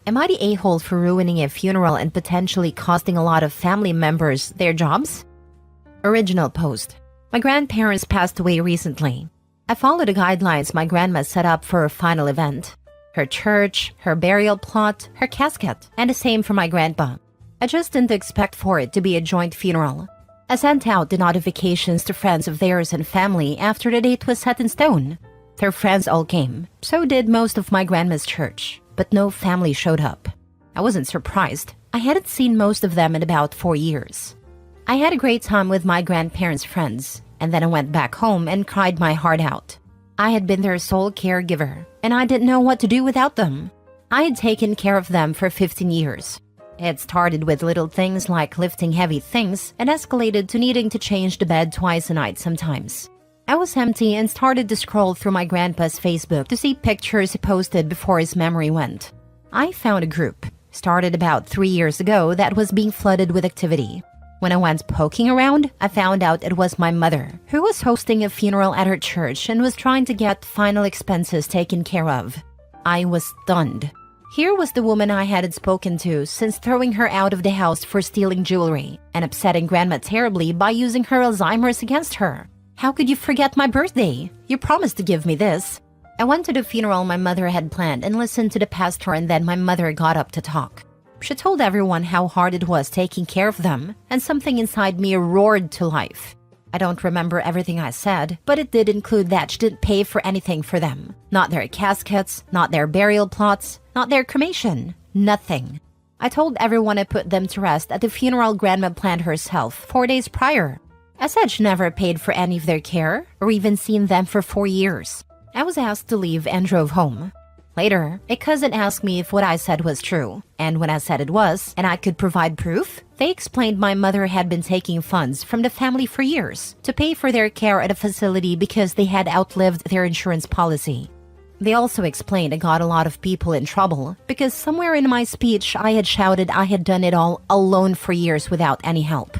Am I the a-hole for ruining a funeral and potentially costing a lot of family members their jobs? Original post. My grandparents passed away recently. I followed the guidelines my grandma set up for her final event. Her church, her burial plot, her casket, and the same for my grandpa. I just didn't expect for it to be a joint funeral. I sent out the notifications to friends of theirs and family after the date was set in stone. Their friends all came, so did most of my grandma's church, but no family showed up. I wasn't surprised. I hadn't seen most of them in about 4 years. I had a great time with my grandparents' friends, and then I went back home and cried my heart out. I had been their sole caregiver, and I didn't know what to do without them. I had taken care of them for 15 years. It started with little things like lifting heavy things and escalated to needing to change the bed twice a night sometimes. I was empty and started to scroll through my grandpa's Facebook to see pictures he posted before his memory went. I found a group, started about 3 years ago, that was being flooded with activity. When I went poking around, I found out it was my mother, who was hosting a funeral at her church and was trying to get final expenses taken care of. I was stunned. Here was the woman I hadn't spoken to since throwing her out of the house for stealing jewelry and upsetting Grandma terribly by using her Alzheimer's against her. How could you forget my birthday? You promised to give me this. I went to the funeral my mother had planned and listened to the pastor, and then my mother got up to talk. She told everyone how hard it was taking care of them, and something inside me roared to life. I don't remember everything I said, but it did include that she didn't pay for anything for them. Not their caskets, not their burial plots, not their cremation, nothing. I told everyone I put them to rest at the funeral Grandma planned herself 4 days prior. I said she never paid for any of their care or even seen them for 4 years. I was asked to leave and drove home. Later, a cousin asked me if what I said was true, and when I said it was, and I could provide proof, they explained my mother had been taking funds from the family for years to pay for their care at a facility because they had outlived their insurance policy. They also explained I got a lot of people in trouble because somewhere in my speech I had shouted I had done it all alone for years without any help.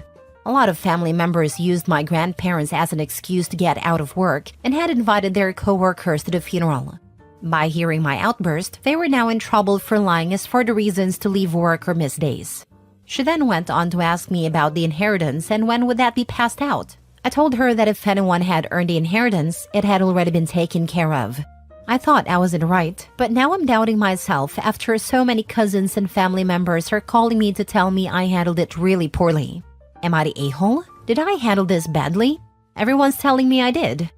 A lot of family members used my grandparents as an excuse to get out of work and had invited their co-workers to the funeral. By hearing my outburst, they were now in trouble for lying as for the reasons to leave work or miss days. She then went on to ask me about the inheritance and when would that be passed out. I told her that if anyone had earned the inheritance, it had already been taken care of. I thought I was in the right, but now I'm doubting myself after so many cousins and family members are calling me to tell me I handled it really poorly. Am I the a-hole? Did I handle this badly? Everyone's telling me I did.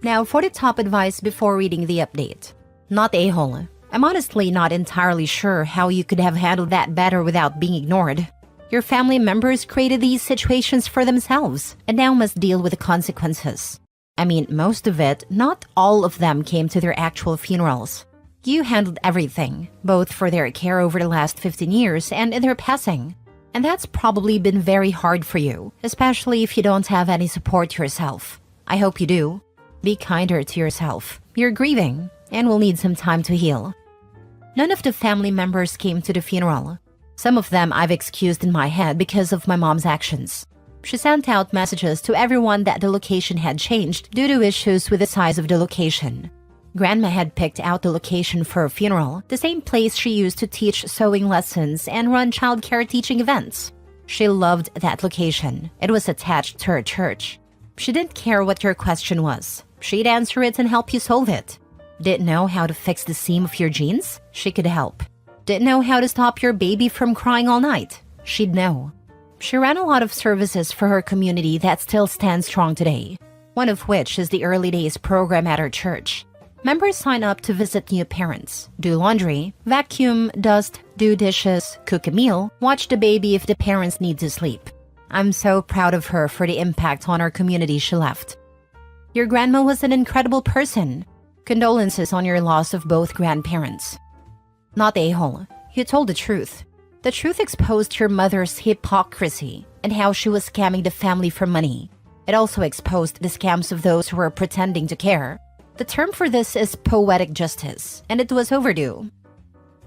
Now for the top advice before reading the update. Not a-hole. I'm honestly not entirely sure how you could have handled that better without being ignored. Your family members created these situations for themselves and now must deal with the consequences. I mean, most of it, not all of them came to their actual funerals. You handled everything, both for their care over the last 15 years and in their passing. And that's probably been very hard for you, especially if you don't have any support yourself. I hope you do. Be kinder to yourself. You're grieving and will need some time to heal. None of the family members came to the funeral. Some of them I've excused in my head because of my mom's actions. She sent out messages to everyone that the location had changed due to issues with the size of the location. Grandma had picked out the location for her funeral, the same place she used to teach sewing lessons and run childcare teaching events. She loved that location. It was attached to her church. She didn't care what your question was. She'd answer it and help you solve it. Didn't know how to fix the seam of your jeans? She could help. Didn't know how to stop your baby from crying all night? She'd know. She ran a lot of services for her community that still stands strong today, one of which is the Early Days program at her church. Members sign up to visit new parents, do laundry, vacuum, dust, do dishes, cook a meal, watch the baby if the parents need to sleep. I'm so proud of her for the impact on our community she left. Your grandma was an incredible person. Condolences on your loss of both grandparents. Not a-hole. You told the truth. The truth exposed your mother's hypocrisy and how she was scamming the family for money. It also exposed the scams of those who were pretending to care. The term for this is poetic justice, and it was overdue.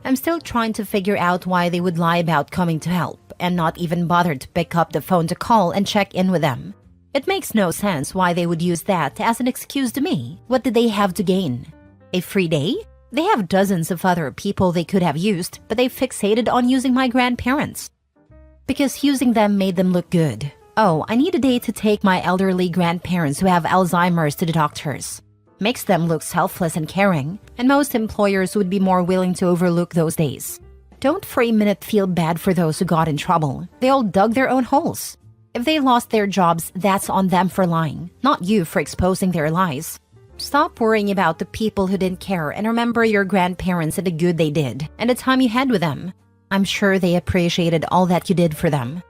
I'm still trying to figure out why they would lie about coming to help and not even bother to pick up the phone to call and check in with them. It makes no sense why they would use that as an excuse to me. What did they have to gain? A free day? They have dozens of other people they could have used, but they fixated on using my grandparents. Because using them made them look good. Oh, I need a day to take my elderly grandparents who have Alzheimer's to the doctors. Makes them look selfless and caring, and most employers would be more willing to overlook those days. Don't for a minute feel bad for those who got in trouble. They all dug their own holes. If they lost their jobs, that's on them for lying, not you for exposing their lies. Stop worrying about the people who didn't care and remember your grandparents and the good they did and the time you had with them. I'm sure they appreciated all that you did for them.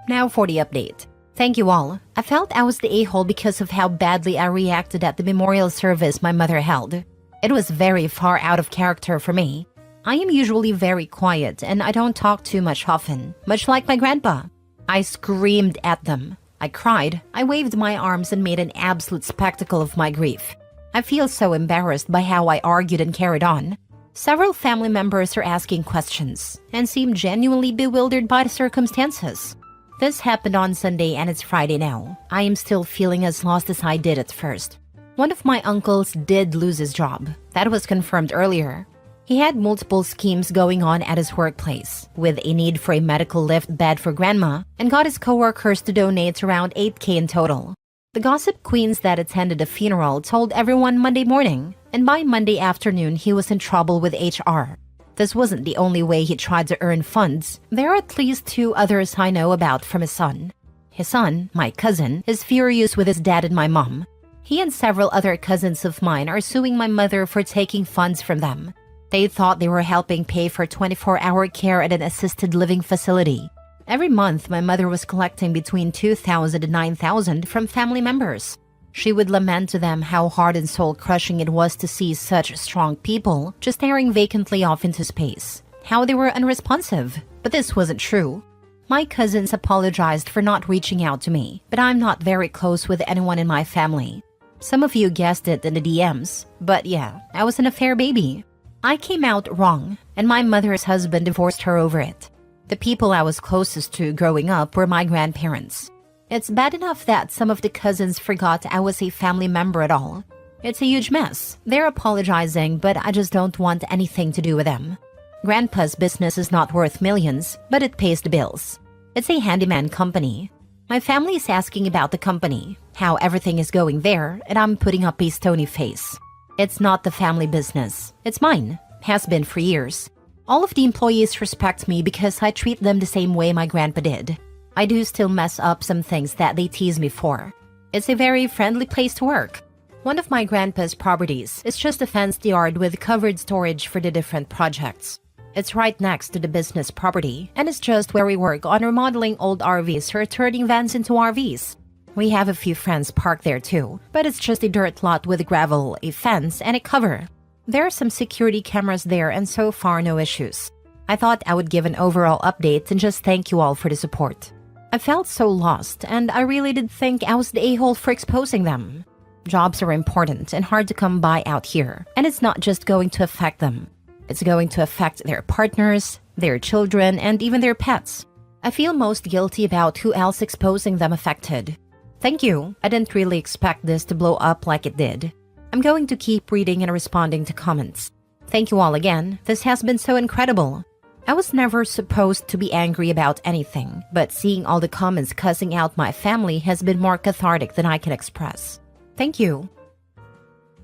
Now for the update. Thank you all. I felt I was the a-hole because of how badly I reacted at the memorial service my mother held. It was very far out of character for me. I am usually very quiet and I don't talk too much often, much like my grandpa. I screamed at them. I cried, I waved my arms and made an absolute spectacle of my grief. I feel so embarrassed by how I argued and carried on. Several family members are asking questions and seem genuinely bewildered by the circumstances. This happened on Sunday and it's Friday now. I am still feeling as lost as I did at first. One of my uncles did lose his job. That was confirmed earlier. He had multiple schemes going on at his workplace, with a need for a medical lift bed for grandma, and got his coworkers to donate around $8,000 in total. The gossip queens that attended the funeral told everyone Monday morning, and by Monday afternoon he was in trouble with HR. This wasn't the only way he tried to earn funds. There are at least 2 others I know about from his son. His son, my cousin, is furious with his dad and my mom. He and several other cousins of mine are suing my mother for taking funds from them. They thought they were helping pay for 24-hour care at an assisted living facility. Every month, my mother was collecting between $2,000 and $9,000 from family members. She would lament to them how hard and soul-crushing it was to see such strong people just staring vacantly off into space. How they were unresponsive. But this wasn't true. My cousins apologized for not reaching out to me, but I'm not very close with anyone in my family. Some of you guessed it in the DMs, but yeah, I was an affair baby. I came out wrong, and my mother's husband divorced her over it. The people I was closest to growing up were my grandparents. It's bad enough that some of the cousins forgot I was a family member at all. It's a huge mess. They're apologizing, but I just don't want anything to do with them. Grandpa's business is not worth millions, but it pays the bills. It's a handyman company. My family is asking about the company, how everything is going there, and I'm putting up a stony face. It's not the family business. It's mine. Has been for years. All of the employees respect me because I treat them the same way my grandpa did. I do still mess up some things that they tease me for. It's a very friendly place to work. One of my grandpa's properties is just a fenced yard with covered storage for the different projects. It's right next to the business property, and it's just where we work on remodeling old RVs or turning vans into RVs. We have a few friends parked there too, but it's just a dirt lot with gravel, a fence, and a cover. There are some security cameras there and so far no issues. I thought I would give an overall update and just thank you all for the support. I felt so lost and I really did think I was the a-hole for exposing them. Jobs are important and hard to come by out here, and it's not just going to affect them. It's going to affect their partners, their children, and even their pets. I feel most guilty about who else exposing them affected. Thank you. I didn't really expect this to blow up like it did. I'm going to keep reading and responding to comments. Thank you all again. This has been so incredible. I was never supposed to be angry about anything, but seeing all the comments cussing out my family has been more cathartic than I can express. Thank you.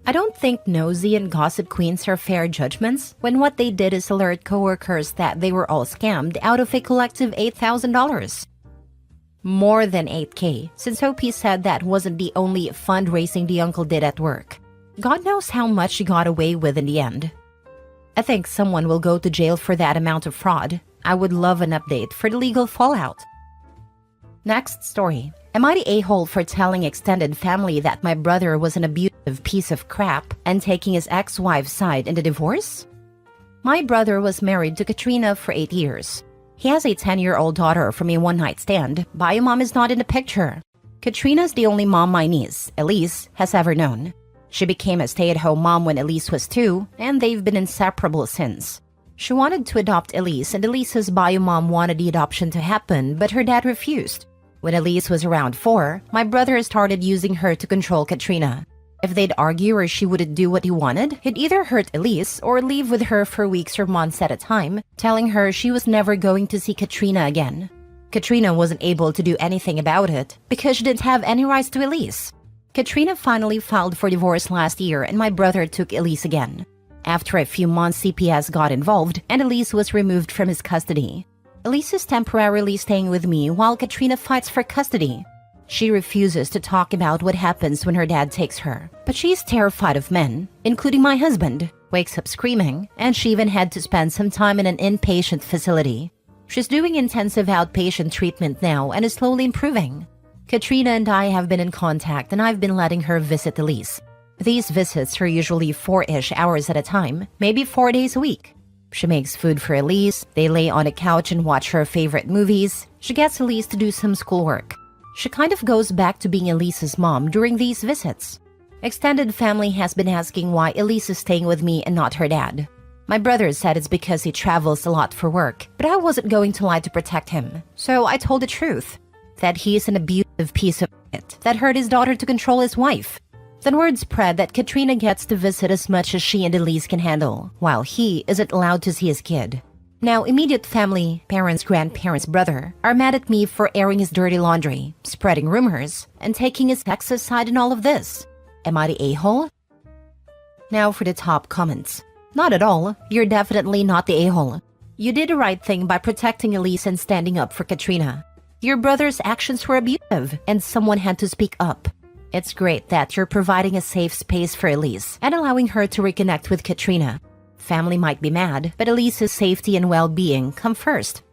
I don't think nosy and gossip queens are fair judgments when what they did is alert coworkers that they were all scammed out of a collective $8,000. More than $8,000, since OP said that wasn't the only fundraising the uncle did at work. God knows how much he got away with in the end. I think someone will go to jail for that amount of fraud. I would love an update for the legal fallout. Next story. Am I the a-hole for telling extended family that my brother was an abusive piece of crap and taking his ex-wife's side in the divorce? My brother was married to Katrina for 8 years. He has a 10-year-old daughter from a one-night stand. Bio mom is not in the picture. Katrina's the only mom my niece, Elise, has ever known. She became a stay-at-home mom when Elise was 2, and they've been inseparable since. She wanted to adopt Elise, and Elise's bio mom wanted the adoption to happen, but her dad refused. When Elise was around 4, my brother started using her to control Katrina. If they'd argue or she wouldn't do what he wanted, he'd either hurt Elise or leave with her for weeks or months at a time, telling her she was never going to see Katrina again. Katrina wasn't able to do anything about it because she didn't have any rights to Elise. Katrina finally filed for divorce last year and my brother took Elise again. After a few months, CPS got involved and Elise was removed from his custody. Elise is temporarily staying with me while Katrina fights for custody. She refuses to talk about what happens when her dad takes her, but she's terrified of men, including my husband, wakes up screaming, and she even had to spend some time in an inpatient facility. She's doing intensive outpatient treatment now and is slowly improving. Katrina and I have been in contact and I've been letting her visit Elise. These visits are usually 4-ish hours at a time, maybe 4 days a week. She makes food for Elise, they lay on a couch and watch her favorite movies, she gets Elise to do some schoolwork. She kind of goes back to being Elise's mom during these visits. Extended family has been asking why Elise is staying with me and not her dad. My brother said it's because he travels a lot for work, but I wasn't going to lie to protect him. So I told the truth, that he is an abusive piece of shit that hurt his daughter to control his wife. Then word spread that Katrina gets to visit as much as she and Elise can handle, while he isn't allowed to see his kid. Now, immediate family, parents, grandparents, brother, are mad at me for airing his dirty laundry, spreading rumors, and taking his sexist side in all of this. Am I the a-hole? Now for the top comments. Not at all. You're definitely not the a-hole. You did the right thing by protecting Elise and standing up for Katrina. Your brother's actions were abusive, and someone had to speak up. It's great that you're providing a safe space for Elise and allowing her to reconnect with Katrina. Family might be mad, but Elise's safety and well-being come first.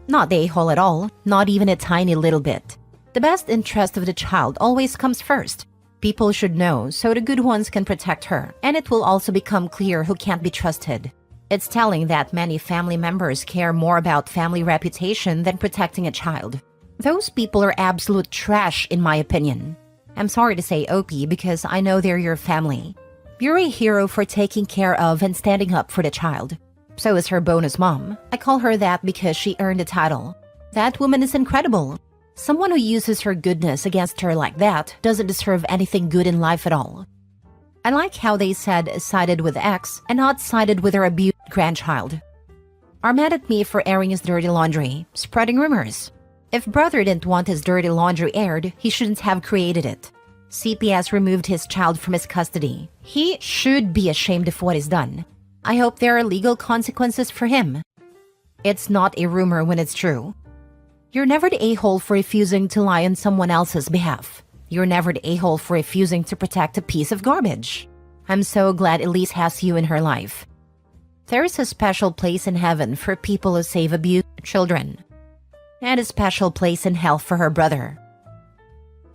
Not the a-hole at all, not even a tiny little bit. The best interest of the child always comes first. People should know so the good ones can protect her, and it will also become clear who can't be trusted. It's telling that many family members care more about family reputation than protecting a child. Those people are absolute trash in my opinion. I'm sorry to say OP because I know they're your family. You're a hero for taking care of and standing up for the child. So is her bonus mom. I call her that because she earned the title. That woman is incredible. Someone who uses her goodness against her like that doesn't deserve anything good in life at all. I like how they said sided with X and not sided with her abused grandchild. Are mad at me for airing his dirty laundry, spreading rumors. If brother didn't want his dirty laundry aired, he shouldn't have created it. CPS removed his child from his custody. He should be ashamed of what he's done. I hope there are legal consequences for him. It's not a rumor when it's true. You're never the a-hole for refusing to lie on someone else's behalf. You're never the a-hole for refusing to protect a piece of garbage. I'm so glad Elise has you in her life. There is a special place in heaven for people who save abused children. And a special place in hell for her brother.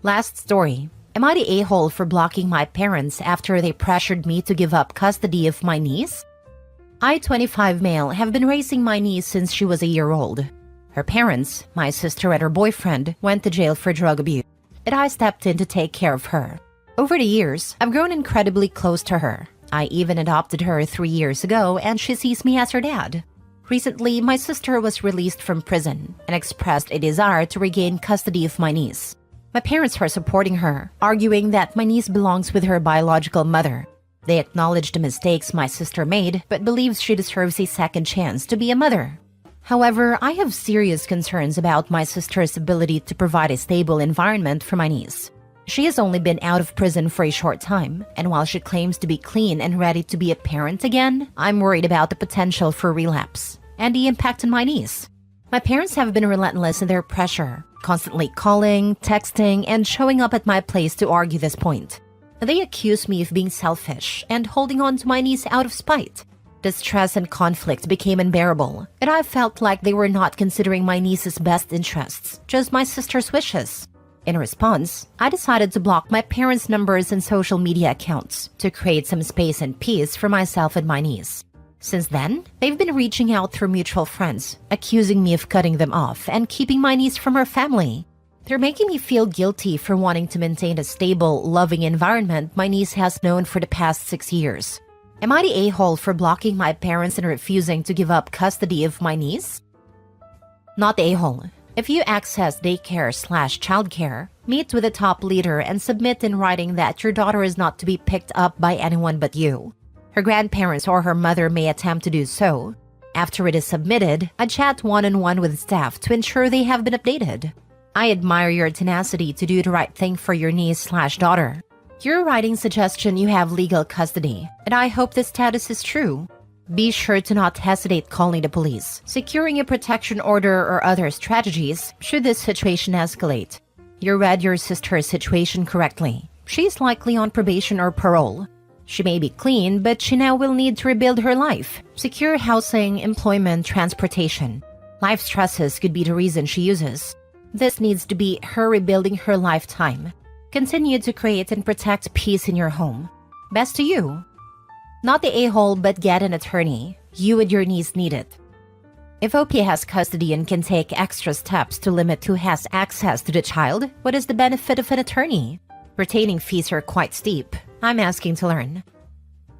Last story. Am I the a-hole for blocking my parents after they pressured me to give up custody of my niece? I, 25 male, have been raising my niece since she was a year old. Her parents, my sister and her boyfriend, went to jail for drug abuse, and I stepped in to take care of her. Over the years, I've grown incredibly close to her. I even adopted her 3 years ago, and she sees me as her dad. Recently, my sister was released from prison and expressed a desire to regain custody of my niece. My parents are supporting her, arguing that my niece belongs with her biological mother. They acknowledge the mistakes my sister made, but believes she deserves a second chance to be a mother. However, I have serious concerns about my sister's ability to provide a stable environment for my niece. She has only been out of prison for a short time, and while she claims to be clean and ready to be a parent again, I'm worried about the potential for relapse and the impact on my niece. My parents have been relentless in their pressure, constantly calling, texting, and showing up at my place to argue this point. They accuse me of being selfish and holding on to my niece out of spite. The stress and conflict became unbearable, and I felt like they were not considering my niece's best interests, just my sister's wishes. In response, I decided to block my parents' numbers and social media accounts to create some space and peace for myself and my niece. Since then, they've been reaching out through mutual friends, accusing me of cutting them off and keeping my niece from her family. They're making me feel guilty for wanting to maintain a stable, loving environment my niece has known for the past 6 years. Am I the a-hole for blocking my parents and refusing to give up custody of my niece? Not the a-hole. If you access daycare/childcare, meet with the top leader and submit in writing that your daughter is not to be picked up by anyone but you. Her grandparents or her mother may attempt to do so. After it is submitted, a chat one-on-one with staff to ensure they have been updated. I admire your tenacity to do the right thing for your niece/daughter. You're writing suggestion you have legal custody, and I hope this status is true. Be sure to not hesitate calling the police, securing a protection order or other strategies should this situation escalate. You read your sister's situation correctly. She's likely on probation or parole. She may be clean, but she now will need to rebuild her life. Secure housing, employment, transportation. Life stresses could be the reason she uses. This needs to be her rebuilding her lifetime. Continue to create and protect peace in your home. Best to you. Not the a-hole, but get an attorney. You and your niece need it. If OP has custody and can take extra steps to limit who has access to the child, what is the benefit of an attorney? Retaining fees are quite steep. I'm asking to learn.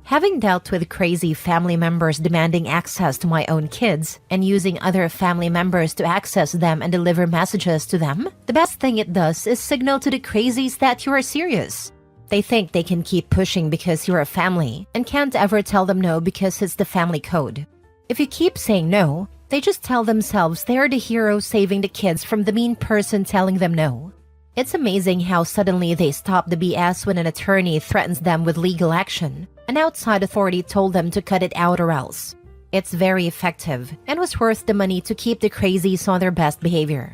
Having dealt with crazy family members demanding access to my own kids and using other family members to access them and deliver messages to them, the best thing it does is signal to the crazies that you are serious. They think they can keep pushing because you're a family and can't ever tell them no because it's the family code. If you keep saying no, they just tell themselves they're the hero saving the kids from the mean person telling them no. It's amazing how suddenly they stop the BS when an attorney threatens them with legal action. An outside authority told them to cut it out or else. It's very effective and was worth the money to keep the crazies on their best behavior.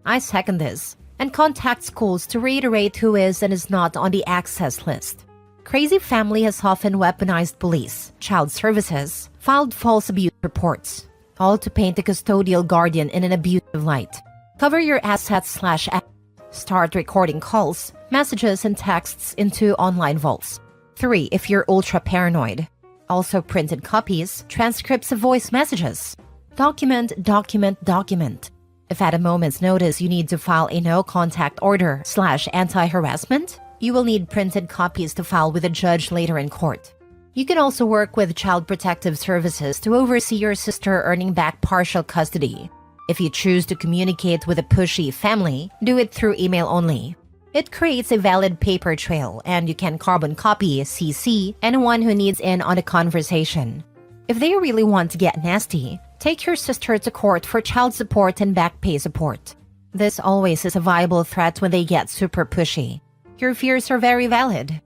I second this and contact schools to reiterate who is and is not on the access list. Crazy family has often weaponized police, child services, filed false abuse reports, all to paint the custodial guardian in an abusive light. Cover your assets / start recording calls, messages, and texts into online vaults. 3. If you're ultra paranoid. Also printed copies, transcripts of voice messages. Document. If at a moment's notice you need to file a no-contact order / anti-harassment, you will need printed copies to file with a judge later in court. You can also work with Child Protective Services to oversee your sister earning back partial custody. If you choose to communicate with a pushy family, do it through email only. It creates a valid paper trail, and you can carbon copy, CC, anyone who needs in on a conversation. If they really want to get nasty, take your sister to court for child support and back pay support. This always is a viable threat when they get super pushy. Your fears are very valid.